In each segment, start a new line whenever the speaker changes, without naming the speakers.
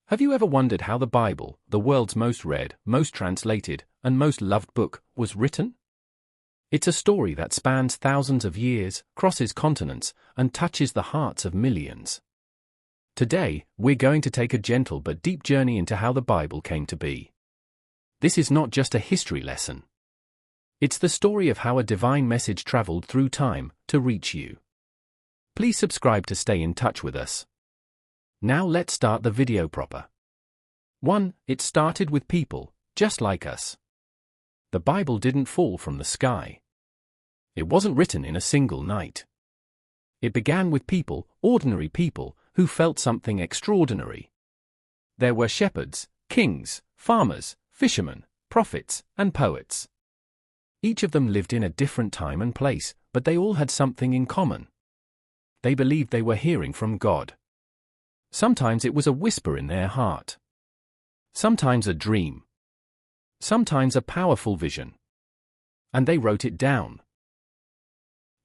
Have you ever wondered how the Bible, the world's most read, most translated, and most loved book, was written? It's a story that spans thousands of years, crosses continents, and touches the hearts of millions. Today, we're going to take a gentle but deep journey into how the Bible came to be. This is not just a history lesson. It's the story of how a divine message traveled through time to reach you. Please subscribe to stay in touch with us. Now let's start the video proper. 1. It started with people, just like us. The Bible didn't fall from the sky. It wasn't written in a single night. It began with people, ordinary people, who felt something extraordinary. There were shepherds, kings, farmers, fishermen, prophets, and poets. Each of them lived in a different time and place, but they all had something in common. They believed they were hearing from God. Sometimes it was a whisper in their heart. Sometimes a dream. Sometimes a powerful vision. And they wrote it down.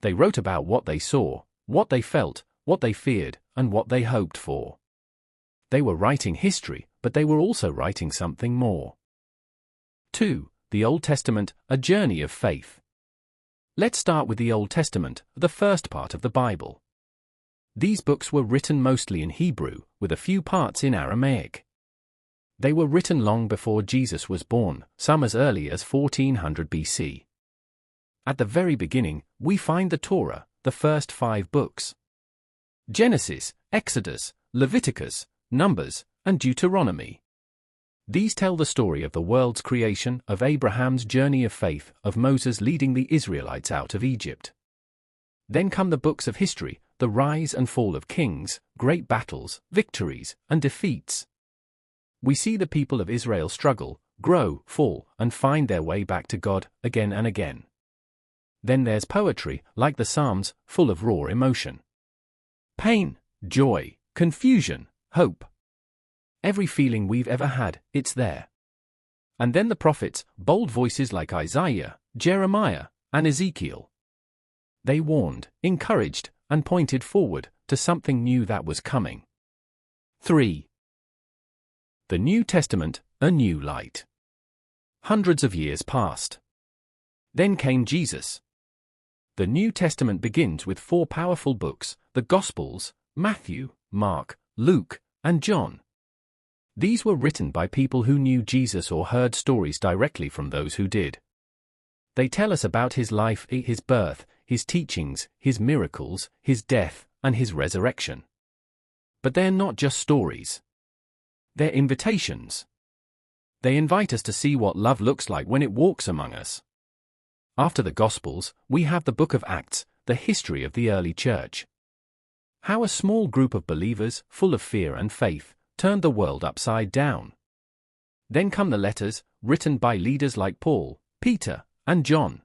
They wrote about what they saw, what they felt, what they feared, and what they hoped for. They were writing history, but they were also writing something more. 2. The Old Testament, a journey of faith. Let's start with the Old Testament, the first part of the Bible. These books were written mostly in Hebrew, with a few parts in Aramaic. They were written long before Jesus was born, some as early as 1400 BC. At the very beginning, we find the Torah, the first 5 books. Genesis, Exodus, Leviticus, Numbers, and Deuteronomy. These tell the story of the world's creation, of Abraham's journey of faith, of Moses leading the Israelites out of Egypt. Then come the books of history, the rise and fall of kings, great battles, victories, and defeats. We see the people of Israel struggle, grow, fall, and find their way back to God, again and again. Then there's poetry, like the Psalms, full of raw emotion. Pain, joy, confusion, hope. Every feeling we've ever had, it's there. And then the prophets, bold voices like Isaiah, Jeremiah, and Ezekiel. They warned, encouraged, and pointed forward to something new that was coming. 3. The New Testament, a new light. Hundreds of years passed. Then came Jesus. The New Testament begins with 4 powerful books, the Gospels, Matthew, Mark, Luke, and John. These were written by people who knew Jesus or heard stories directly from those who did. They tell us about his life, his birth, his teachings, his miracles, his death, and his resurrection. But they're not just stories. They're invitations. They invite us to see what love looks like when it walks among us. After the Gospels, we have the book of Acts, the history of the early church. How a small group of believers, full of fear and faith, turned the world upside down. Then come the letters, written by leaders like Paul, Peter, and John.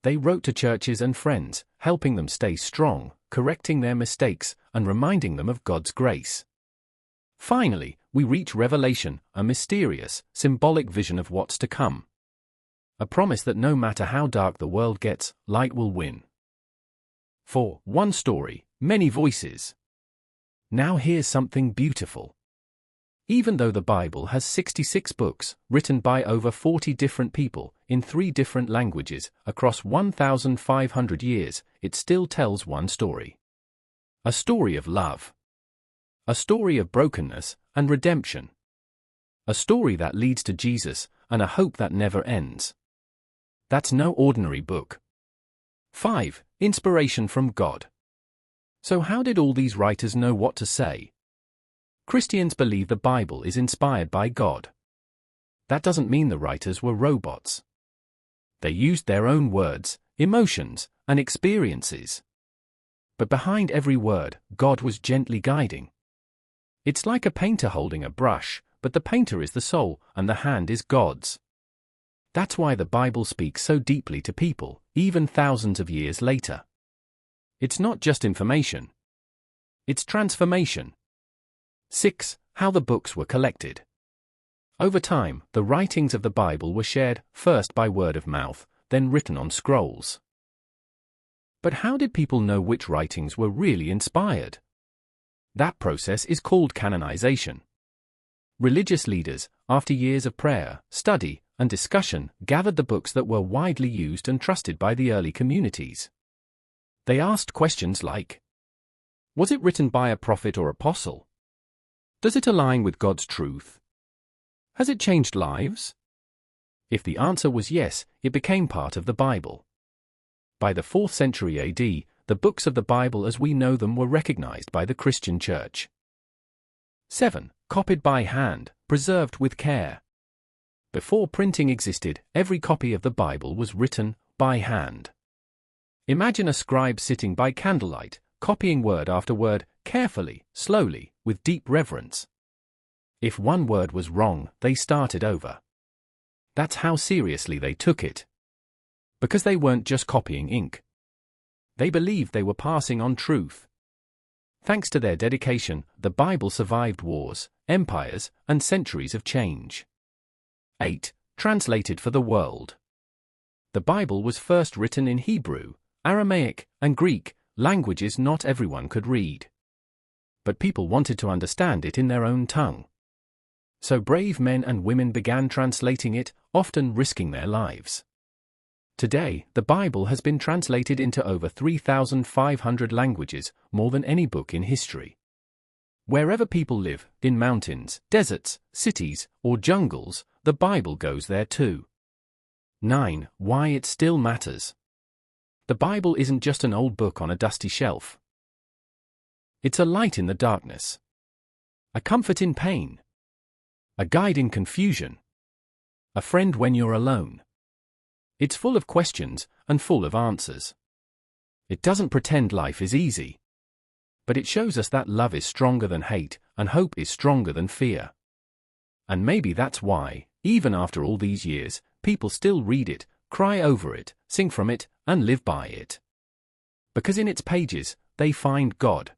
They wrote to churches and friends, helping them stay strong, correcting their mistakes, and reminding them of God's grace. Finally, we reach Revelation, a mysterious, symbolic vision of what's to come. A promise that no matter how dark the world gets, light will win. 4. One story, many voices. Now here's something beautiful. Even though the Bible has 66 books, written by over 40 different people, in 3 different languages, across 1,500 years, it still tells one story. A story of love. A story of brokenness and redemption. A story that leads to Jesus, and a hope that never ends. That's no ordinary book. 5. Inspiration from God. So how did all these writers know what to say? Christians believe the Bible is inspired by God. That doesn't mean the writers were robots. They used their own words, emotions, and experiences. But behind every word, God was gently guiding. It's like a painter holding a brush, but the painter is the soul, and the hand is God's. That's why the Bible speaks so deeply to people, even thousands of years later. It's not just information. It's transformation. 6. How the books were collected. Over time, the writings of the Bible were shared, first by word of mouth, then written on scrolls. But how did people know which writings were really inspired? That process is called canonization. Religious leaders, after years of prayer, study, and discussion, gathered the books that were widely used and trusted by the early communities. They asked questions like, was it written by a prophet or apostle? Does it align with God's truth? Has it changed lives? If the answer was yes, it became part of the Bible. By the 4th century AD, the books of the Bible as we know them were recognized by the Christian Church. 7. Copied by hand, preserved with care. Before printing existed, every copy of the Bible was written by hand. Imagine a scribe sitting by candlelight, copying word after word, carefully, slowly, with deep reverence. If one word was wrong, they started over. That's how seriously they took it. Because they weren't just copying ink. They believed they were passing on truth. Thanks to their dedication, the Bible survived wars, empires, and centuries of change. 8. Translated for the world. The Bible was first written in Hebrew, Aramaic, and Greek, languages not everyone could read. But people wanted to understand it in their own tongue. So brave men and women began translating it, often risking their lives. Today, the Bible has been translated into over 3,500 languages, more than any book in history. Wherever people live, in mountains, deserts, cities, or jungles, the Bible goes there too. 9. Why it still matters. The Bible isn't just an old book on a dusty shelf. It's a light in the darkness. A comfort in pain. A guide in confusion. A friend when you're alone. It's full of questions and full of answers. It doesn't pretend life is easy. But it shows us that love is stronger than hate and hope is stronger than fear. And maybe that's why, even after all these years, people still read it, cry over it, sing from it, and live by it. Because in its pages, they find God.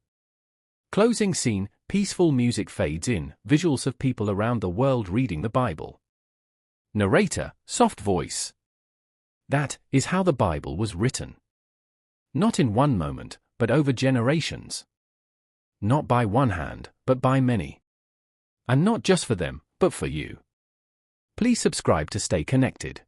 Closing scene, peaceful music fades in, visuals of people around the world reading the Bible. Narrator, soft voice. That is how the Bible was written. Not in one moment, but over generations. Not by one hand, but by many. And not just for them, but for you. Please subscribe to stay connected.